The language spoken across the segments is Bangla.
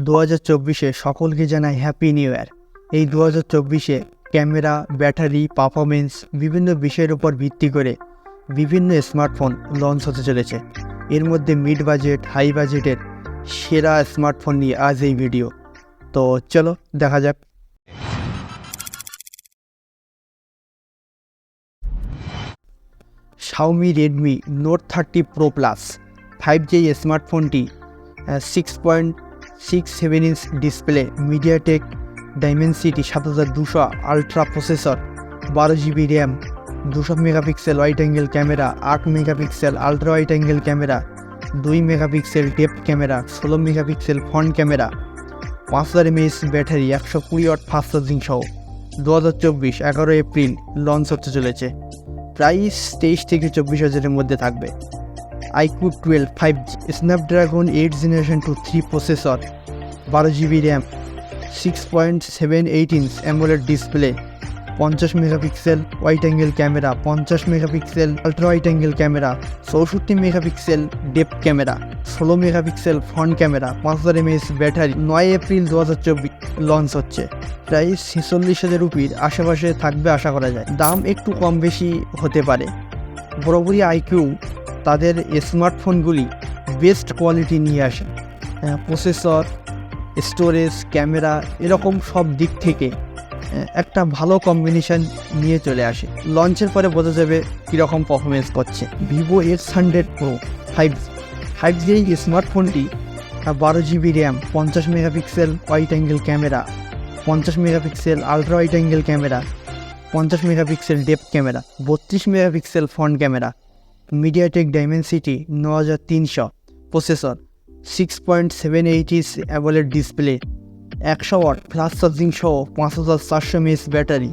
2024-এ সকলকে জানাই হ্যাপি নিউ ইয়ার। এই 2024-এ ক্যামেরা, ব্যাটারি, পারফরমেন্স বিভিন্ন বিষয়ের উপর ভিত্তি করে বিভিন্ন স্মার্টফোন লঞ্চ হতে চলেছে। এর মধ্যে মিড বাজেট, হাই বাজেটের সেরা স্মার্টফোন নিয়ে আজ এই ভিডিও। তো চলো দেখা যাক। Xiaomi Redmi Note 30 Pro Plus 5G স্মার্টফোনটি 6.67 inch display, MediaTek Dimensity 7200 ultra processor, 12GB RAM, 200 megapixel wide angle camera, 8 megapixel ultra wide angle camera, 2 megapixel depth camera, 16 megapixel front camera, 5000 mAh battery, 120 watt fast charging সহ 2024 11 এপ্রিল লঞ্চ হতে চলেছে। প্রাইস 23 থেকে 24 হাজারের মধ্যে থাকবে। iQOO 12 5G, Snapdragon 8 generation 3 processor, 12GB RAM, 6.78 inch AMOLED display, 50 megapixel wide angle camera, 50 megapixel ultra wide angle camera, 64 megapixel depth camera, 16 megapixel front camera, 5000 mAh battery. 9 April 2024 launch হচ্ছে। প্রাইস 46,000 রুপির আশেপাশে থাকবে আশা করা যায়। দাম একটু কম বেশি হতে পারে। বরাবরই iQOO তাদের স্মার্টফোনগুলি বেস্ট কোয়ালিটি নিয়ে আসে। প্রসেসর, স্টোরেজ, ক্যামেরা এরকম সব দিক থেকে একটা ভালো কম্বিনেশন নিয়ে চলে আসে। লঞ্চের পরে বোঝা যাবে কীরকম পারফরমেন্স করছে। Vivo X100 Pro 5G এই স্মার্টফোনটি 12GB RAM, 50 megapixel wide angle camera, 50 megapixel ultra wide angle camera, 50 megapixel depth camera, 32 megapixel front camera, MediaTek Dimensity 9300 processor, 6.78 inch AMOLED display, 100 watt fast charging সহ 5400 mAh ব্যাটারি।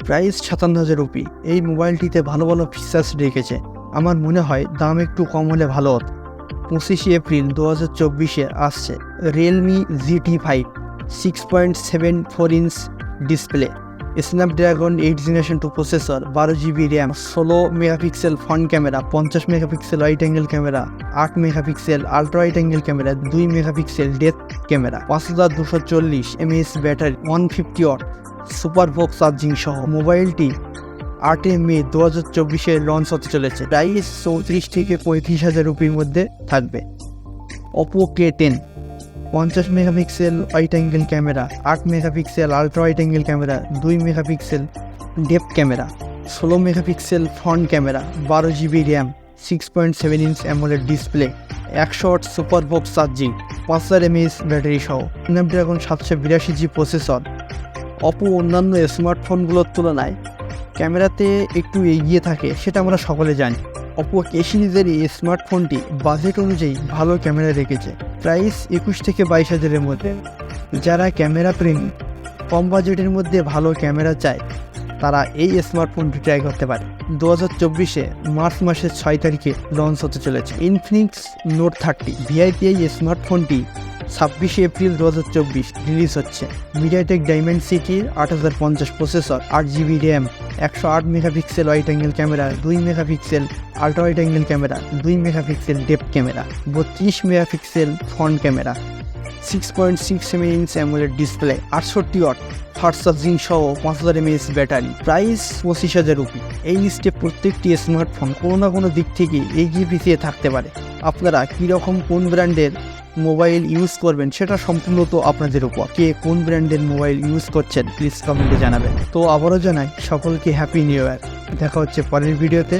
Price 57,000 rupee. এই মোবাইলটিতে ভালো ভালো ফিচার্স রেখেছে। আমার মনে হয় দাম একটু কম হলে ভালো হতো। 25 এপ্রিল 2024-এ আসছে Realme GT5 6.74 inch display, Snapdragon 8 generation 2 processor, 12GB RAM, 16 megapixel front camera, 50 megapixel wide angle camera, 8 megapixel ultra wide angle camera, 2 megapixel depth camera, 5240 mAh battery, 150 watt super VOOC charging সহ মোবাইলটি 8 মে 2024-এ লঞ্চ হতে চলেছে। প্রাইস 34 থেকে 35,000 রুপির মধ্যে থাকবে। Oppo K10 50 megapixel wide angle camera, 8 megapixel ultra wide angle camera, 2 megapixel depth camera, 16 megapixel front camera, 12GB RAM, 6.7 inch AMOLED display, 100 watt super VOOC charging, 5000 mAh battery সহ স্ন্যাপড্রাগন 782G প্রসেসর। Oppo অন্যান্য স্মার্টফোনগুলোর তুলনায় ক্যামেরাতে একটু এগিয়ে থাকে, সেটা আমরা সকলে জানি। Oppo K সিরিজের এই স্মার্টফোনটি বাজেট অনুযায়ী ভালো ক্যামেরা রেখেছে। প্রাইস 21 থেকে 22 হাজারের মধ্যে। যারা ক্যামেরা প্রেমী, কম বাজেটের মধ্যে ভালো ক্যামেরা চায়, তারা এই স্মার্টফোনটি ট্রাই করতে পারে। 2024-এ মার্চ মাসের 6 তারিখে লঞ্চ হতে চলেছে Infinix Note 30 VIP। এই স্মার্টফোনটি 26 এপ্রিল 2024 রিলিজ হচ্ছে। MediaTek Dimensity 8050 processor, 8GB RAM, 108 megapixel wide angle camera, 2 megapixel ultra wide angle camera, 2 megapixel depth camera, 32 megapixel front camera, 6.67 inch AMOLED display, 68 watt fast charging সহ 5000 mAh ব্যাটারি। Price 25,000 rupee. এই লিস্টে প্রত্যেকটি স্মার্টফোন কোনো না কোনো দিক থেকে এগিয়ে পিছিয়ে থাকতে পারে। আপনারা কীরকম কোন ব্র্যান্ডের মোবাইল ইউজ করবেন সেটা সম্পূর্ণ তো আপনাদের উপর। কে কোন ব্র্যান্ডের মোবাইল ইউজ করছেন প্লিজ কমেন্টে জানাবেন। তো আবারও জানাই সকলকে হ্যাপি নিউ ইয়ার। দেখা হচ্ছে পরের ভিডিওতে।